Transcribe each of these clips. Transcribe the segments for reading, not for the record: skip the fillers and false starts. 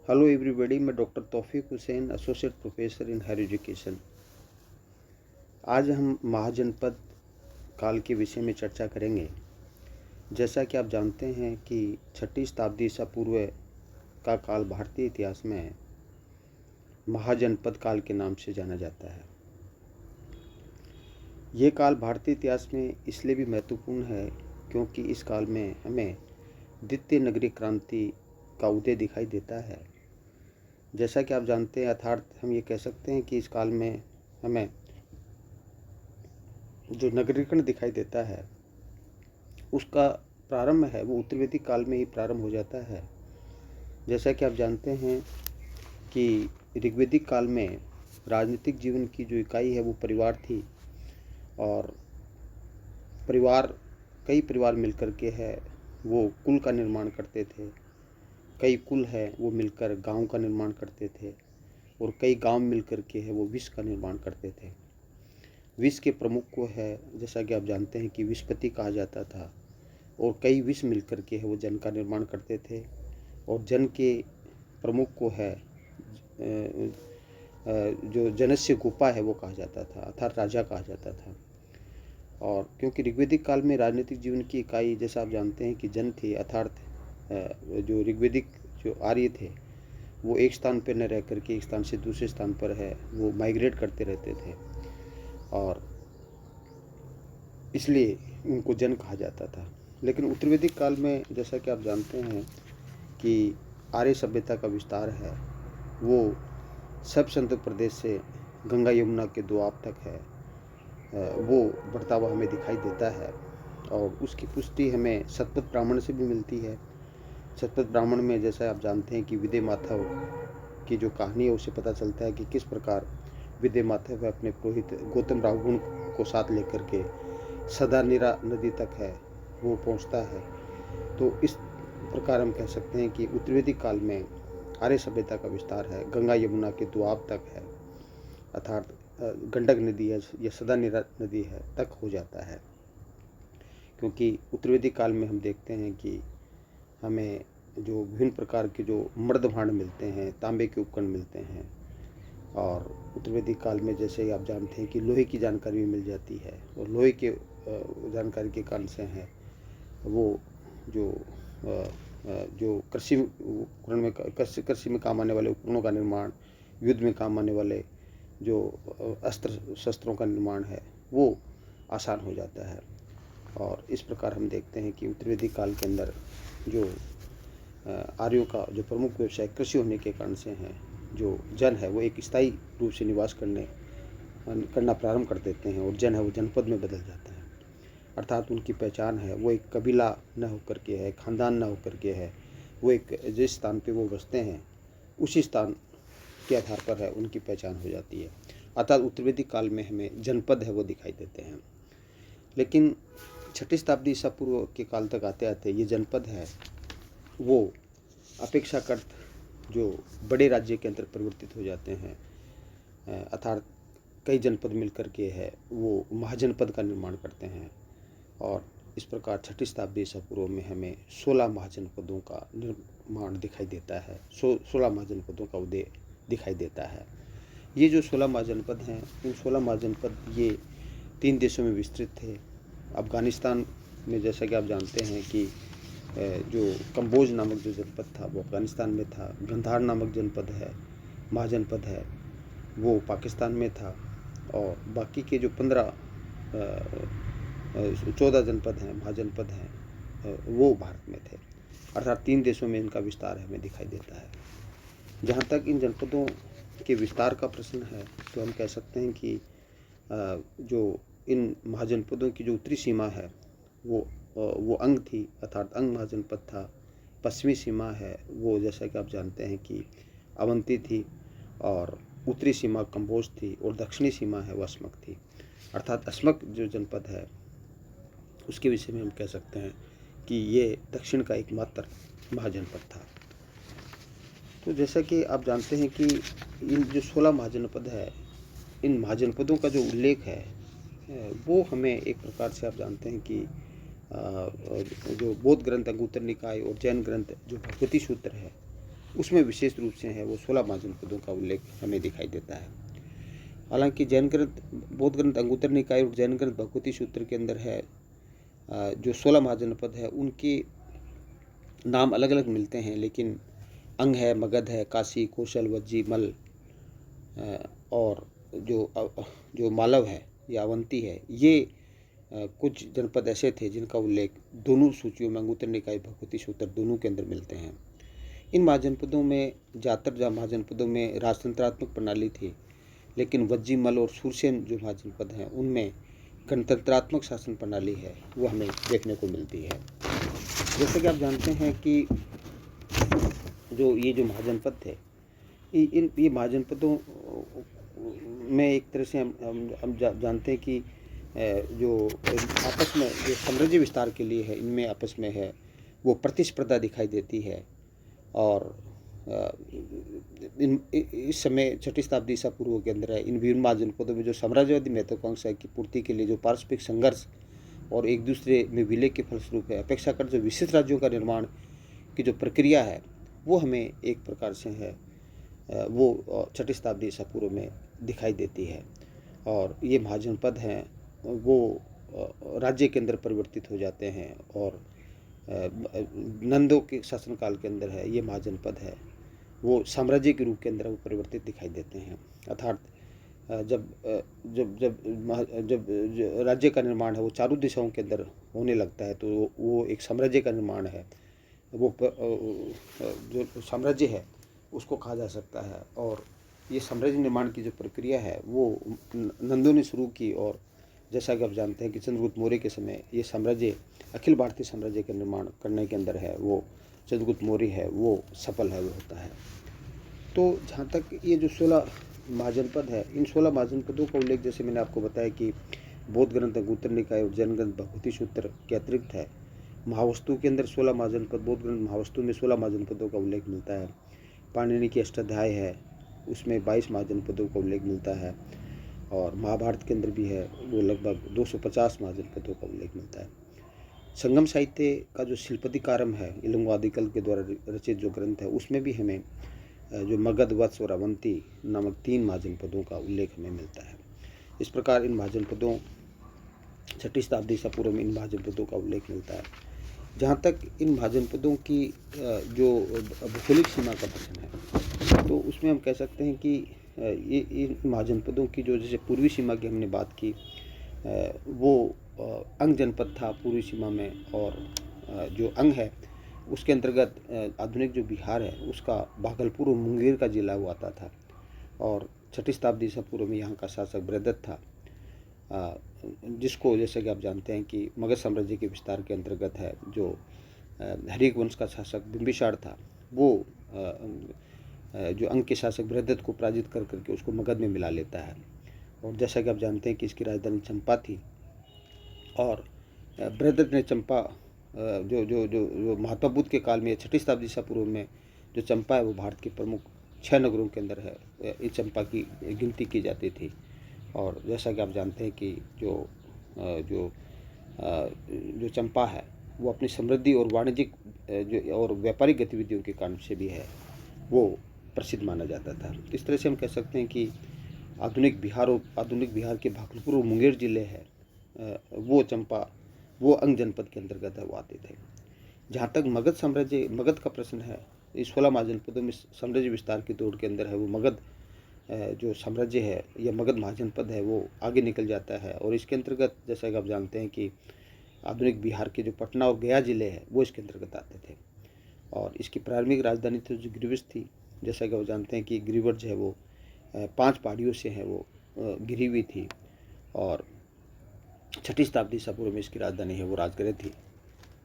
Hello everybody, मैं doctor Taufiq Hussain, associate professor in higher education. आज हम महाजनपद काल के विषय में चर्चा करेंगे। जैसा कि आप जानते हैं कि 6वीं शताब्दी ईसा पूर्व का काल भारतीय इतिहास में महाजनपद काल के नाम से जाना जाता है। ये काल भारतीय इतिहास में इसलिए भी महत्वपूर्ण है क्योंकि इस काल में हमें द्वितीय नगरीय क्रांति का उदय दिखाई देता है। जैसा कि आप जानते हैं, अर्थात हम ये कह सकते हैं कि इस काल में हमें जो नगरीकरण दिखाई देता है उसका प्रारंभ है वो उत्तर वैदिक काल में ही प्रारंभ हो जाता है। जैसा कि आप जानते हैं कि ऋग्वैदिक काल में राजनीतिक जीवन की जो इकाई है वो परिवार थी, और कई परिवार मिलकर के है वो कुल का निर्माण करते थे। कई कुल है वो मिलकर गांव का निर्माण करते थे, और कई गांव मिलकर के है वो विश्व का निर्माण करते थे। विश्व के प्रमुख को है, जैसा कि आप जानते हैं कि विश्वपति कहा जाता था, और कई विश्व मिलकर के है वो जन का निर्माण करते थे, और जन के प्रमुख को है जो जनस्य गोपा है वो कहा जाता था, अर्थात राजा कहा जाता था। और क्योंकि ऋग्वैदिक काल में राजनीतिक जीवन की इकाई, जैसा आप जानते हैं कि जन थी, अर्थात जो ऋग्वैदिक जो आर्य थे वो एक स्थान पर न रह करके एक स्थान से दूसरे स्थान पर है वो माइग्रेट करते रहते थे, और इसलिए उनको जन कहा जाता था। लेकिन उत्तर वैदिक काल में जैसा कि आप जानते हैं कि आर्य सभ्यता का विस्तार है वो सब संत प्रदेश से गंगा यमुना के दोआब तक है, वो बढ़ता हुआ हमें दिखाई देता है। और उसकी पुष्टि हमें शतपथ ब्राह्मण से भी मिलती है। शतपथ ब्राह्मण में जैसा आप जानते हैं कि विदय माधव की जो कहानी है उससे पता चलता है कि किस प्रकार विदय माधव अपने पुरोहित गौतम राहुगुण को साथ लेकर के सदानीरा नदी तक है वो पहुंचता है। तो इस प्रकार हम कह सकते हैं कि उत्तर वैदिक काल में आर्य सभ्यता का विस्तार है गंगा यमुना के दोआब तक है, अर्थात गंडक नदी है या सदानीरा नदी है तक हो जाता है। क्योंकि उत्तर वैदिक काल में हम देखते हैं कि हमें जो विभिन्न प्रकार के जो मर्द भांड मिलते हैं, तांबे के उपकरण मिलते हैं, और उत्तर वैदिक काल में जैसे आप जानते हैं कि लोहे की जानकारी भी मिल जाती है, और लोहे के जानकारी के कारण से है वो जो कृषि उपकरण में कृषि में काम आने वाले उपकरणों का निर्माण, युद्ध में काम आने वाले जो अस्त्र शस्त्रों का निर्माण है वो आसान हो जाता है। और इस प्रकार हम देखते हैं कि उत्तर वैदिक काल के अंदर जो आर्यों का जो प्रमुख व्यवसाय कृषि होने के कारण से है, जो जन है वो एक स्थायी रूप से निवास करना प्रारंभ कर देते हैं, और जन है वो जनपद में बदल जाता है। अर्थात उनकी पहचान है वो एक कबीला न होकर के है, खानदान न होकर के है, वो एक जिस स्थान पे वो बसते हैं उसी स्थान के आधार पर है उनकी पहचान हो जाती है। अर्थात उत्तर वैदिक काल में हमें जनपद है वो दिखाई देते हैं। लेकिन 6वीं शताब्दी ईसा पूर्व के काल तक आते आते ये जनपद है वो अपेक्षाकृत जो बड़े राज्य के अंदर परिवर्तित हो जाते हैं, अर्थात कई जनपद मिलकर के है वो महाजनपद का निर्माण करते हैं। और इस प्रकार 6वीं शताब्दी ईसा पूर्व में हमें 16 महाजनपदों का निर्माण दिखाई देता है, 16 महाजनपदों का उदय दिखाई देता है। ये जो 16 महाजनपद हैं, उन 16 महाजनपद ये 3 देशों में विस्तृत थे। अफ़गानिस्तान में जैसा कि आप जानते हैं कि जो कंबोज नामक जो जनपद था वो अफ़गानिस्तान में था। गंधार नामक जनपद है, महाजनपद है, वो पाकिस्तान में था। और बाकी के जो 14 जनपद हैं, महाजनपद हैं, वो भारत में थे। अर्थात 3 देशों में इनका विस्तार हमें दिखाई देता है। जहाँ तक इन जनपदों के विस्तार का प्रश्न है तो हम कह सकते हैं कि जो इन महाजनपदों की जो उत्तरी सीमा है वो अंग थी, अर्थात अंग महाजनपद था। पश्चिमी सीमा है वो जैसा कि आप जानते हैं कि अवंती थी, और उत्तरी सीमा कंबोज थी, और दक्षिणी सीमा है वो अस्मक थी। अर्थात अस्मक जो जनपद है उसके विषय में हम कह सकते हैं कि ये दक्षिण का एकमात्र महाजनपद था। तो जैसा कि आप जानते हैं कि इन जो 16 महाजनपद है, इन महाजनपदों का जो उल्लेख है वो हमें एक प्रकार से आप जानते हैं कि जो बौद्ध ग्रंथ अंगुत्तर निकाय और जैन ग्रंथ जो भगवती सूत्र है उसमें विशेष रूप से है वो 16 महाजनपदों का उल्लेख हमें दिखाई देता है। हालांकि जैन ग्रंथ, बौद्ध ग्रंथ अंगुत्तर निकाय और जैन ग्रंथ भगवती सूत्र के अंदर है जो 16 महाजनपद है उनके नाम अलग अलग मिलते हैं, लेकिन अंग है, मगध है, काशी, कौशल, वज्जी, मल और जो मालव है या अवंती है, ये कुछ जनपद ऐसे थे जिनका उल्लेख दोनों सूचियों में, अंगुत्तर निकाय भगवती सूत्र दोनों के अंदर मिलते हैं। इन महाजनपदों में ज़्यादातर महाजनपदों में राजतंत्रात्मक प्रणाली थी, लेकिन वज्जी, मल और सूरसेन जो महाजनपद हैं उनमें गणतंत्रात्मक शासन प्रणाली है वो हमें देखने को मिलती है। जैसे कि आप जानते हैं कि ये जो महाजनपद थे, ये महाजनपदों में एक तरह से हम जानते हैं कि जो आपस में जो साम्राज्य विस्तार के लिए है, इनमें आपस में है वो प्रतिस्पर्धा दिखाई देती है। और इस समय 6ठी शताब्दी ईसा पूर्व के अंदर है इन विभिन्न महाजनपदों में जो साम्राज्यवादी महत्वाकांक्षा की पूर्ति के लिए जो पारस्परिक संघर्ष और एक दूसरे में विलय के फलस्वरूप है अपेक्षाकृत जो विशिष्ट राज्यों का निर्माण की जो प्रक्रिया है वो हमें एक प्रकार से है वो 6ठी शताब्दी ईसा पूर्व में दिखाई देती है। और ये महाजनपद हैं वो राज्य के अंदर परिवर्तित हो जाते हैं और नंदों के शासनकाल के अंदर है ये महाजनपद है वो साम्राज्य के रूप के अंदर वो परिवर्तित दिखाई देते हैं। अर्थात जब जब जब जब राज्य का निर्माण है वो चारों दिशाओं के अंदर होने लगता है तो वो एक साम्राज्य का निर्माण है, वो जो साम्राज्य है उसको कहा जा सकता है। और ये साम्राज्य निर्माण की जो प्रक्रिया है वो नंदों ने शुरू की और जैसा कि आप जानते हैं कि चंद्रगुप्त मौर्य के समय ये साम्राज्य अखिल भारतीय साम्राज्य का निर्माण करने के अंदर है वो चंद्रगुप्त मौर्य है वो सफल है वो होता है। तो जहाँ तक ये जो 16 महाजनपद है, इन 16 महाजनपदों का उल्लेख जैसे मैंने आपको बताया कि बौद्ध ग्रंथ अंगुत्तर निकाय और जैन ग्रंथ भगवती सूत्र के अतिरिक्त है। महावस्तु के अंदर 16 महाजनपद, बौद्ध ग्रंथ महावस्तु में 16 महाजनपदों का उल्लेख मिलता है। पाणिनि की अष्टाध्याय है उसमें 22 महाजनपदों का उल्लेख मिलता है और महाभारत के अंदर भी है वो लगभग 250 महाजनपदों का उल्लेख मिलता है। संगम साहित्य का जो शिल्पदिकारम है इलंगोआदिकल के द्वारा रचित जो ग्रंथ है उसमें भी हमें जो मगध, वत्स और अवंती नामक 3 महाजनपदों का उल्लेख हमें मिलता है। इस प्रकार इन महाजनपदों 6ठी शताब्दी ईसा पूर्व में इन महाजनपदों का उल्लेख मिलता है। जहाँ तक इन महाजनपदों की जो भौगोलिक सीमा का प्रश्न है तो उसमें हम कह सकते हैं कि ये इन महाजनपदों की जो जैसे पूर्वी सीमा की हमने बात की वो अंग जनपद था पूर्वी सीमा में और जो अंग है उसके अंतर्गत आधुनिक जो बिहार है उसका भागलपुर और मुंगेर का जिला वो आता था। और 6ठी शताब्दी ईसा पूर्व में यहाँ का शासक बृहदत्त था जिसको जैसे कि आप जानते हैं कि मगध साम्राज्य के विस्तार के अंतर्गत है जो हरिक वंश का शासक बिंबिसार था वो जो अंग के शासक बृहदत्त को पराजित कर करके उसको मगध में मिला लेता है। और जैसा कि आप जानते हैं कि इसकी राजधानी चंपा थी और बृहदत्त ने चंपा जो महात्मा बुद्ध के काल में 6ठी शताब्दी ईसा पूर्व में जो चंपा है वो भारत के प्रमुख 6 नगरों के अंदर है इस चंपा की गिनती की जाती थी। और जैसा कि आप जानते हैं कि जो चंपा है वो अपनी समृद्धि और वाणिज्यिक जो और व्यापारिक गतिविधियों के कारण से भी है वो प्रसिद्ध माना जाता था। इस तरह से हम कह सकते हैं कि आधुनिक बिहार के भागलपुर और मुंगेर जिले है वो चंपा वो अंग जनपद के अंतर्गत है वो आते थे। जहाँ तक मगध का प्रश्न है, इस 16 महाजनपदों में साम्राज्य विस्तार की दौड़ के अंदर है वो मगध जो साम्राज्य है या मगध महाजनपद है वो आगे निकल जाता है। और इसके अंतर्गत जैसा कि आप जानते हैं कि आधुनिक बिहार के जो पटना और गया ज़िले हैं वो इसके अंतर्गत आते थे। और इसकी प्रारंभिक राजधानी तो जो ग्रीवज थी, जैसा कि आप जानते हैं कि ग्रीवज है वो 5 पहाड़ियों से है वो घिरी हुई थी। और 6ठी शताब्दी ईसा पूर्व में इसकी राजधानी है वो राजगृह थी।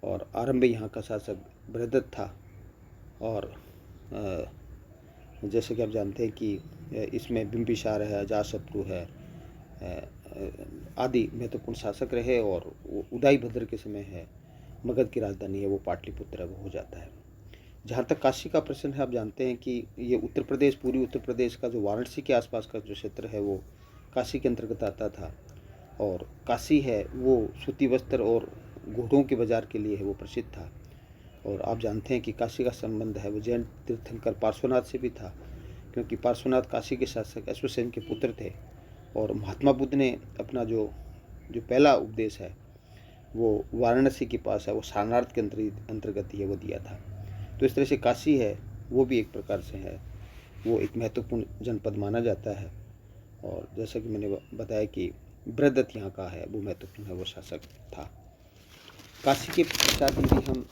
और आरंभ में यहाँ का शासक बृहदत्त था। और जैसे कि आप जानते हैं कि इसमें बिंबिसार है, अजातशत्रु है आदि महत्वपूर्ण शासक रहे। और उदयभद्र के समय है मगध की राजधानी है वो पाटलिपुत्र है वो हो जाता है। जहाँ तक काशी का प्रश्न है, आप जानते हैं कि ये उत्तर प्रदेश, पूर्वी उत्तर प्रदेश का जो वाराणसी के आसपास का जो क्षेत्र है वो काशी के अंतर्गत आता था। और काशी है वो सूती वस्त्र और घोड़ों के बाज़ार के लिए है वो प्रसिद्ध था। और आप जानते हैं कि काशी का संबंध है वो जैन तीर्थंकर पार्श्वनाथ से भी था, क्योंकि पार्श्वनाथ काशी के शासक अश्वसेन के पुत्र थे। और महात्मा बुद्ध ने अपना जो जो पहला उपदेश है वो वाराणसी के पास है, वो सारनाथ के अंतर्गत ही है, वो दिया था। तो इस तरह से काशी है वो भी एक प्रकार से है, वो एक महत्वपूर्ण जनपद माना जाता है। और जैसा कि मैंने बताया कि बृहदत्त यहाँ का है, वो महत्वपूर्ण है, वो शासक था। काशी के पश्चात यदि हम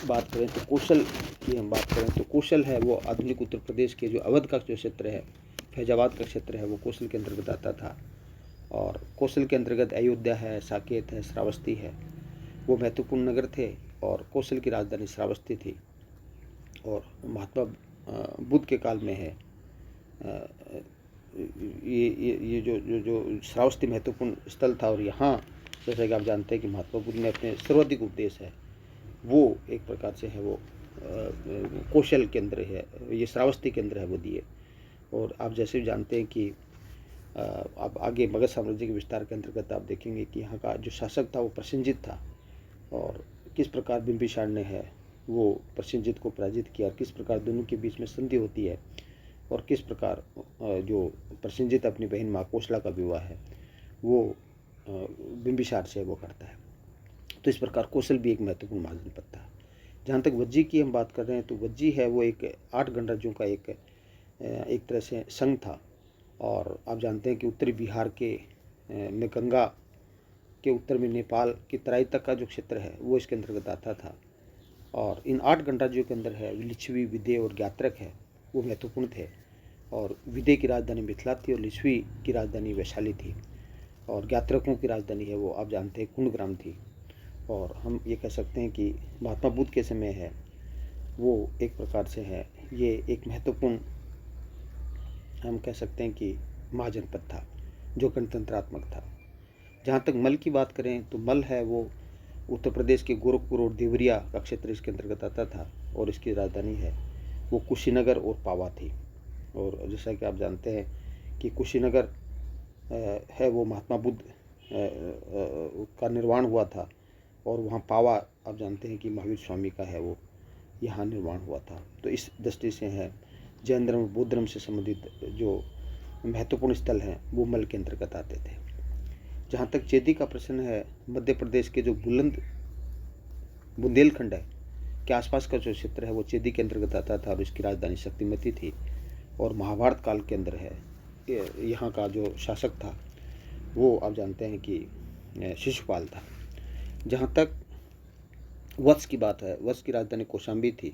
बात करें तो कौशल की हम बात करें तो कौशल है वो आधुनिक उत्तर प्रदेश के जो अवध का जो क्षेत्र है, फैजाबाद का क्षेत्र है, वो कौशल के अंतर्गत आता था। और कौशल के अंतर्गत अयोध्या है, साकेत है, श्रावस्ती है, वो महत्वपूर्ण नगर थे। और कौशल की राजधानी श्रावस्ती थी। और महात्मा बुद्ध के काल में है ये जो श्रावस्ती महत्वपूर्ण स्थल था। और यहाँ जैसा कि आप जानते हैं कि महात्मा बुद्ध ने अपने सर्वाधिक उपदेश है वो एक प्रकार से है वो कौशल केंद्र है, ये श्रावस्ती केंद्र है वो दिए। और आप जैसे भी जानते हैं कि आप आगे मगध साम्राज्य के विस्तार के अंतर्गत आप देखेंगे कि यहाँ का जो शासक था वो प्रसेनजित था। और किस प्रकार बिंबिसार ने है वो प्रसेनजित को पराजित किया, और किस प्रकार दोनों के बीच में संधि होती है, और किस प्रकार जो प्रसेनजित अपनी बहन महाकोशला का विवाह है वो बिंबिसार से वो करता है। तो इस प्रकार कौशल भी एक महत्वपूर्ण महाजनपद था। जहाँ तक वज्जी की हम बात कर रहे हैं तो वज्जी है वो एक 8 गणराज्यों का एक तरह से संघ था। और आप जानते हैं कि उत्तरी बिहार के में गंगा के उत्तर में नेपाल की तराई तक का जो क्षेत्र है वो इसके अंतर्गत आता था। और इन 8 गणराज्यों के अंदर है लिच्छवी, विदेह और ज्ञात्रक है वो महत्वपूर्ण थे। और विदेह की राजधानी मिथिला थी और लिच्छवी की राजधानी वैशाली थी। और ज्ञात्रकों की राजधानी है वो आप जानते हैं कुंडग्राम थी। और हम ये कह सकते हैं कि महात्मा बुद्ध के समय है वो एक प्रकार से है ये एक महत्वपूर्ण हम कह सकते हैं कि महाजनपद था जो गणतंत्रात्मक था। जहाँ तक मल की बात करें तो मल है वो उत्तर प्रदेश के गोरखपुर और देवरिया का क्षेत्र इसके अंतर्गत आता था। और इसकी राजधानी है वो कुशीनगर और पावा थी। और जैसा कि आप जानते हैं कि कुशीनगर है वो महात्मा बुद्ध का निर्माण हुआ था। और वहाँ पावा आप जानते हैं कि महावीर स्वामी का है वो यहाँ निर्माण हुआ था। तो इस दृष्टि से है जैन धर्म बौद्ध धर्म से संबंधित जो महत्वपूर्ण स्थल हैं वो मल के अंतर्गत आते थे। जहाँ तक चेदी का प्रश्न है, मध्य प्रदेश के जो बुंदेलखंड है के आसपास का जो क्षेत्र है वो चेदी के अंतर्गत आता था और इसकी राजधानी शक्तिमती थी। और महाभारत काल के अंदर है यहाँ का जो शासक था वो आप जानते हैं कि शिशुपाल था। जहाँ तक वत्स की बात है, वत्स की राजधानी कौशाम्बी थी।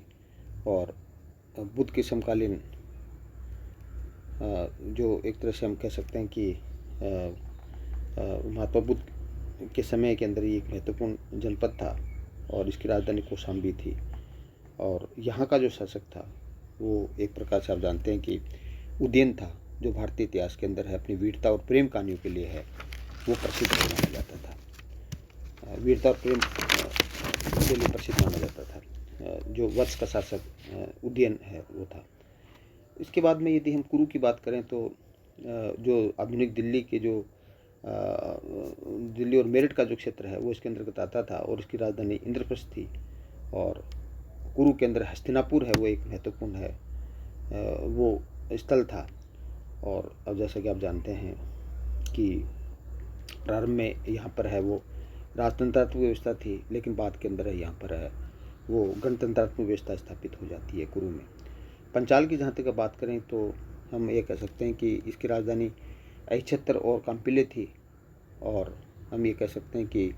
और बुद्ध के समकालीन जो एक तरह से हम कह सकते हैं कि महात्मा बुद्ध के समय के अंदर ये एक महत्वपूर्ण जनपद था और इसकी राजधानी कौशाम्बी थी। और यहाँ का जो शासक था वो एक प्रकार से आप जानते हैं कि उदयन था, जो भारतीय इतिहास के अंदर है अपनी वीरता और प्रेम कहानियों के लिए है वो प्रसिद्ध माना जाता था। वीरता और प्रेम के लिए प्रसिद्ध माना जाता था। जो वत्स का शासक उदयन है वो था। इसके बाद में यदि हम कुरु की बात करें तो जो आधुनिक दिल्ली के जो दिल्ली और मेरठ का जो क्षेत्र है वो इसके अंतर्गत आता था और इसकी राजधानी इंद्रप्रस्थ थी। और कुरु के अंदर हस्तिनापुर है वो एक महत्वपूर्ण है वो स्थल था। और अब जैसा कि आप जानते हैं कि प्रारंभ में यहाँ पर है वो राजतंत्रात्मक व्यवस्था थी, लेकिन बाद के अंदर है यहाँ पर है वो गणतंत्रात्मक व्यवस्था स्थापित हो जाती है कुरु में। पंचाल की जहाँ तक बात करें तो हम ये कह सकते हैं कि इसकी राजधानी अहिच्छत्र और काम्पिल्य थी। और हम ये कह सकते हैं कि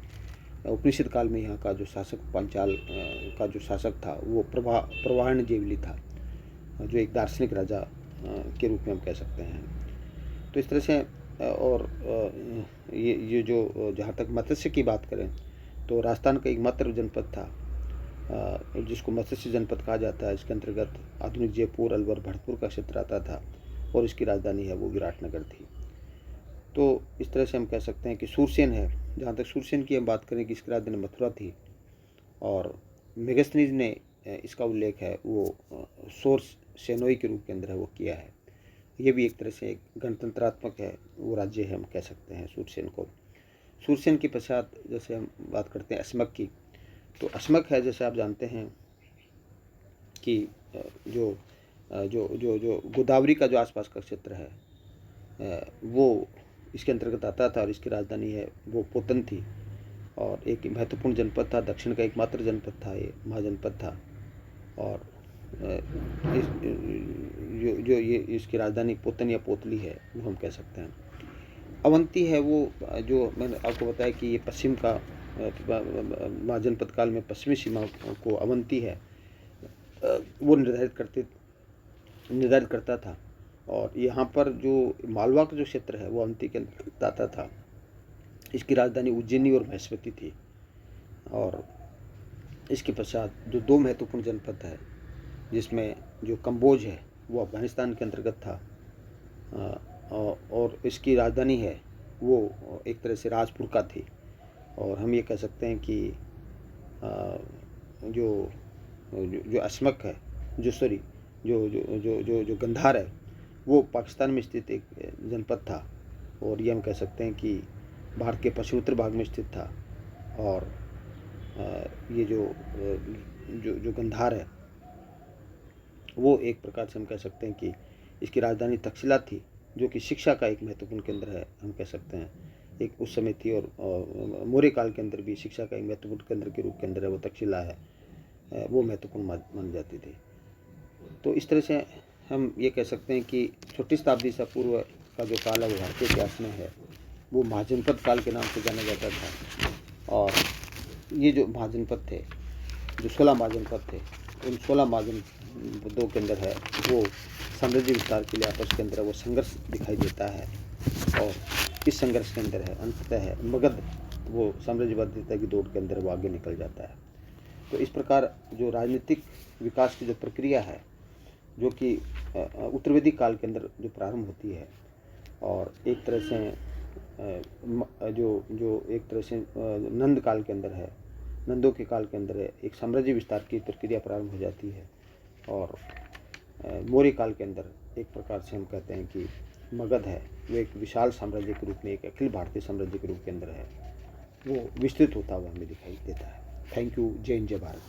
उपनिषद काल में यहाँ का जो शासक पंचाल का जो शासक था वो प्रवाहन जेवली था, जो एक दार्शनिक राजा के रूप में हम कह सकते हैं। तो इस तरह से और ये जो जहाँ तक मत्स्य की बात करें तो राजस्थान का एक मात्र जनपद था जिसको मत्स्य जनपद कहा जाता है। इसके अंतर्गत आधुनिक जयपुर, अलवर, भरतपुर का क्षेत्र आता था और इसकी राजधानी है वो विराटनगर थी। तो इस तरह से हम कह सकते हैं कि सूरसेन है, जहाँ तक सूरसेन की हम बात करें कि इसकी राजधानी मथुरा थी। और मेगस्थनीज ने इसका उल्लेख है वो सोर्स सेनोई के रूप के अंदर है वो किया है। ये भी एक तरह से एक गणतंत्रात्मक है वो राज्य है हम कह सकते हैं सूरसेन को। सूरसेन के पश्चात जैसे हम बात करते हैं अस्मक की, तो अस्मक है, जैसे आप जानते हैं कि जो जो जो जो गोदावरी का जो आसपास का क्षेत्र है वो इसके अंतर्गत आता था और इसकी राजधानी है वो पोतन थी और एक महत्वपूर्ण जनपद था, दक्षिण का एकमात्र जनपद था, ये महाजनपद था। और इस जो जो ये इसकी राजधानी पोतन या पोतली है वो हम कह सकते हैं। अवंती है वो जो मैंने आपको बताया कि ये पश्चिम का महाजनपद काल में पश्चिमी सीमा को अवंती है वो निर्धारित करता था। और यहाँ पर जो मालवा का जो क्षेत्र है वो अवंती के अंतर्गत आता था। इसकी राजधानी उज्जैनी और महेश्वती थी। और इसके पश्चात जो दो महत्वपूर्ण जनपद है, जिसमें जो कम्बोज है वो अफ़गानिस्तान के अंतर्गत था और इसकी राजधानी है वो एक तरह से राजपुर का थी। और हम ये कह सकते हैं कि जो अस्मक है, जो गंधार है वो पाकिस्तान में स्थित एक जनपद था। और ये हम कह सकते हैं कि भारत के पश्चिमोत्तर भाग में स्थित था। और ये जो गंधार है वो एक प्रकार से हम कह सकते हैं कि इसकी राजधानी तक्षशिला थी, जो कि शिक्षा का एक महत्वपूर्ण केंद्र है, हम कह सकते हैं एक उस समय थी। और मौर्य काल के अंदर भी शिक्षा का एक महत्वपूर्ण केंद्र के रूप के अंदर है वो तक्षशिला है, वो महत्वपूर्ण मानी जाती थी। तो इस तरह से हम ये कह सकते हैं कि छोटी शताब्दी से पूर्व का जो काल है वो भारतीय इतिहास में है, वो महाजनपद काल के नाम से जाना जाता था। और ये जो महाजनपद थे, जो 16 महाजनपद थे, उन 16 महाजनपदों के अंदर है वो साम्राज्य विस्तार के लिए आपस के अंदर वो संघर्ष दिखाई देता है। और इस संघर्ष के अंदर है अंततः है मगध वो साम्राज्यवादिता की दौड़ के अंदर वो आगे निकल जाता है। तो इस प्रकार जो राजनीतिक विकास की जो प्रक्रिया है, जो कि उत्तरवेदी काल के अंदर जो प्रारंभ होती है, और एक तरह से जो एक तरह से नंद काल के अंदर है, नंदों के काल के अंदर है, एक साम्राज्य विस्तार की प्रक्रिया प्रारंभ हो जाती है। और मौर्य काल के अंदर एक प्रकार से हम कहते हैं कि मगध है वो एक विशाल साम्राज्य के रूप में, एक अखिल भारतीय साम्राज्य के रूप के अंदर है वो विस्तृत होता हुआ हमें दिखाई देता है। Thank you. जय हिंद, जय भारत।